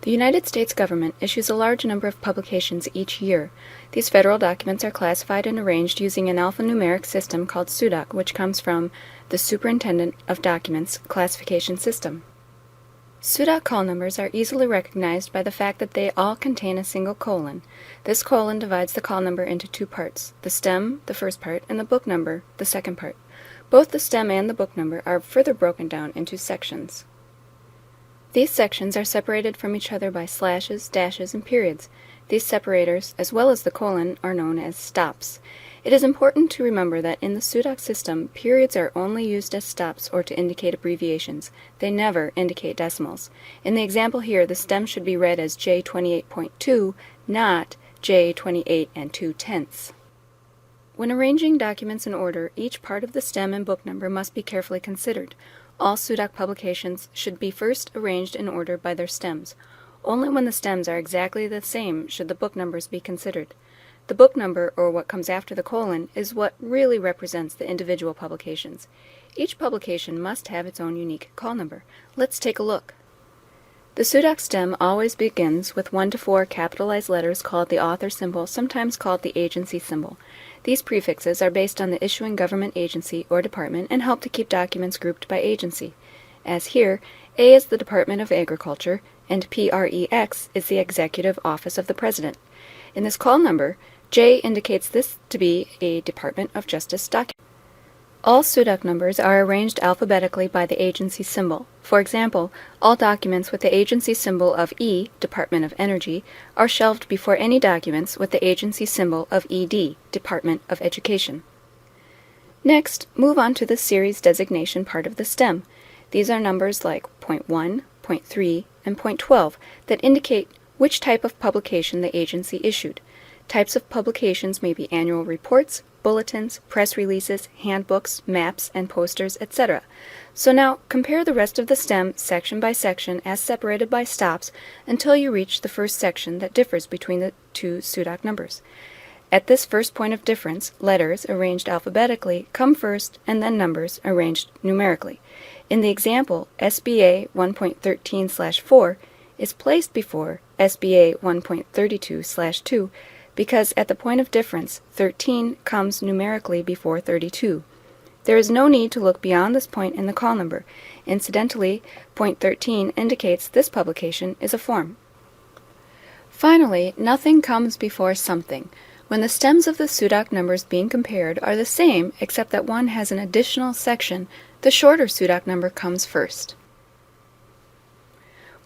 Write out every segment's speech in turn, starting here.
The United States government issues a large number of publications each year. These federal documents are classified and arranged using an alphanumeric system called Sudoc, which comes from the Superintendent of Documents classification system. Sudoc call numbers are easily recognized by the fact that they all contain a single colon. This colon divides the call number into two parts, the stem, the first part, and the book number, the second part. Both the stem and the book number are further broken down into sections. These sections are separated from each other by slashes, dashes, and periods. These separators, as well as the colon, are known as stops. It is important to remember that in the Sudoc system, periods are only used as stops or to indicate abbreviations. They never indicate decimals. In the example here, the stem should be read as J28.2, not J28 and 2/10. When arranging documents in order, each part of the stem and book number must be carefully considered. All Sudoc publications should be first arranged in order by their stems. Only when the stems are exactly the same should the book numbers be considered. The book number, or what comes after the colon, is what really represents the individual publications. Each publication must have its own unique call number. Let's take a look. The Sudoc stem always begins with 1 to 4 capitalized letters called the author symbol, sometimes called the agency symbol. These prefixes are based on the issuing government agency or department and help to keep documents grouped by agency. As here, A is the Department of Agriculture, and PREX is the Executive Office of the President. In this call number, J indicates this to be a Department of Justice document. All Sudoc numbers are arranged alphabetically by the agency symbol. For example, all documents with the agency symbol of E, Department of Energy, are shelved before any documents with the agency symbol of ED, Department of Education. Next, move on to the series designation part of the stem. These are numbers like .1, .3, and .12 that indicate which type of publication the agency issued. Types of publications may be annual reports, bulletins, press releases, handbooks, maps, and posters, etc. So now compare the rest of the stem section by section as separated by stops until you reach the first section that differs between the two Sudoc numbers. At this first point of difference, letters arranged alphabetically come first and then numbers arranged numerically. In the example, SBA 1.13/4 is placed before SBA 1.32/2 because at the point of difference, 13 comes numerically before 32. There is no need to look beyond this point in the call number. Incidentally, point 13 indicates this publication is a form. Finally, nothing comes before something. When the stems of the Sudoc numbers being compared are the same except that one has an additional section, the shorter Sudoc number comes first.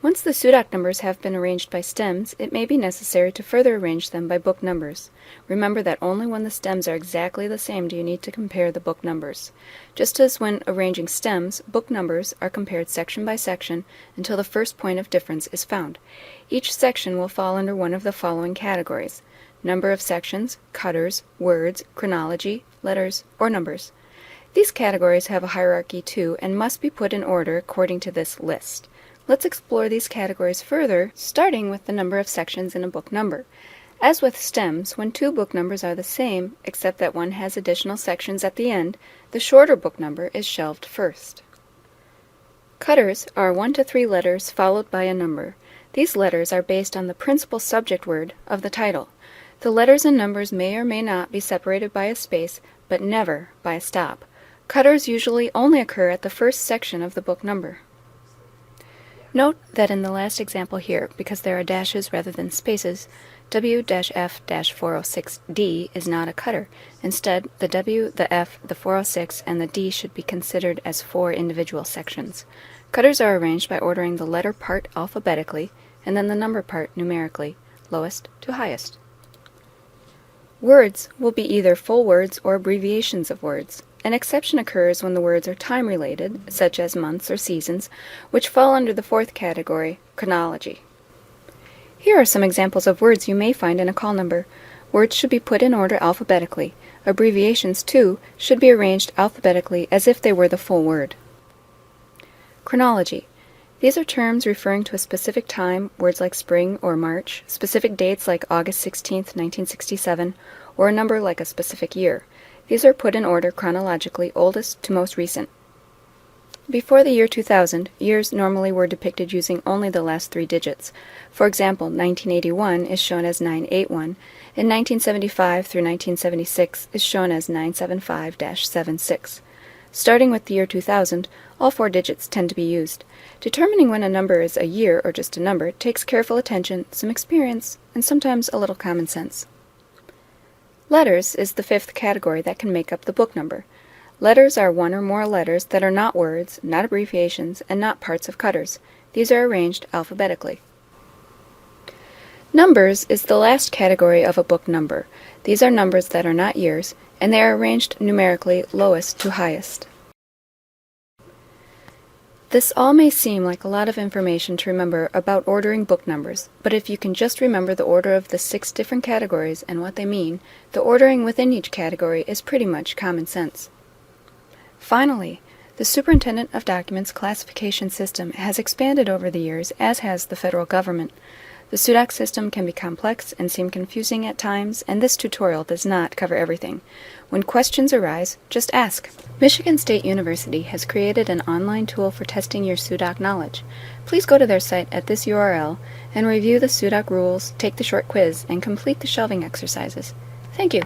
Once the Sudoc numbers have been arranged by stems, it may be necessary to further arrange them by book numbers. Remember that only when the stems are exactly the same do you need to compare the book numbers. Just as when arranging stems, book numbers are compared section by section until the first point of difference is found. Each section will fall under one of the following categories: number of sections, cutters, words, chronology, letters, or numbers. These categories have a hierarchy too and must be put in order according to this list. Let's explore these categories further, starting with the number of sections in a book number. As with stems, when two book numbers are the same, except that one has additional sections at the end, the shorter book number is shelved first. Cutters are 1 to 3 letters followed by a number. These letters are based on the principal subject word of the title. The letters and numbers may or may not be separated by a space, but never by a stop. Cutters usually only occur at the first section of the book number. Note that in the last example here, because there are dashes rather than spaces, W-F-406D is not a cutter. Instead, the W, the F, the 406, and the D should be considered as 4 individual sections. Cutters are arranged by ordering the letter part alphabetically and then the number part numerically, lowest to highest. Words will be either full words or abbreviations of words. An exception occurs when the words are time-related, such as months or seasons, which fall under the fourth category, chronology. Here are some examples of words you may find in a call number. Words should be put in order alphabetically. Abbreviations, too, should be arranged alphabetically as if they were the full word. Chronology. These are terms referring to a specific time, words like spring or March, specific dates like August 16, 1967, or a number like a specific year. These are put in order chronologically, oldest to most recent. Before the year 2000, years normally were depicted using only the last 3 digits. For example, 1981 is shown as 981, and 1975 through 1976 is shown as 975-76. Starting with the year 2000, all 4 digits tend to be used. Determining when a number is a year or just a number takes careful attention, some experience, and sometimes a little common sense. Letters is the 5th category that can make up the book number. Letters are 1 or more letters that are not words, not abbreviations, and not parts of cutters. These are arranged alphabetically. Numbers is the last category of a book number. These are numbers that are not years, and they are arranged numerically lowest to highest. This all may seem like a lot of information to remember about ordering book numbers, but if you can just remember the order of the 6 different categories and what they mean, the ordering within each category is pretty much common sense. Finally, the Superintendent of Documents classification system has expanded over the years, as has the federal government. The Sudoc system can be complex and seem confusing at times, and this tutorial does not cover everything. When questions arise, just ask. Michigan State University has created an online tool for testing your Sudoc knowledge. Please go to their site at this URL and review the Sudoc rules, take the short quiz, and complete the shelving exercises. Thank you.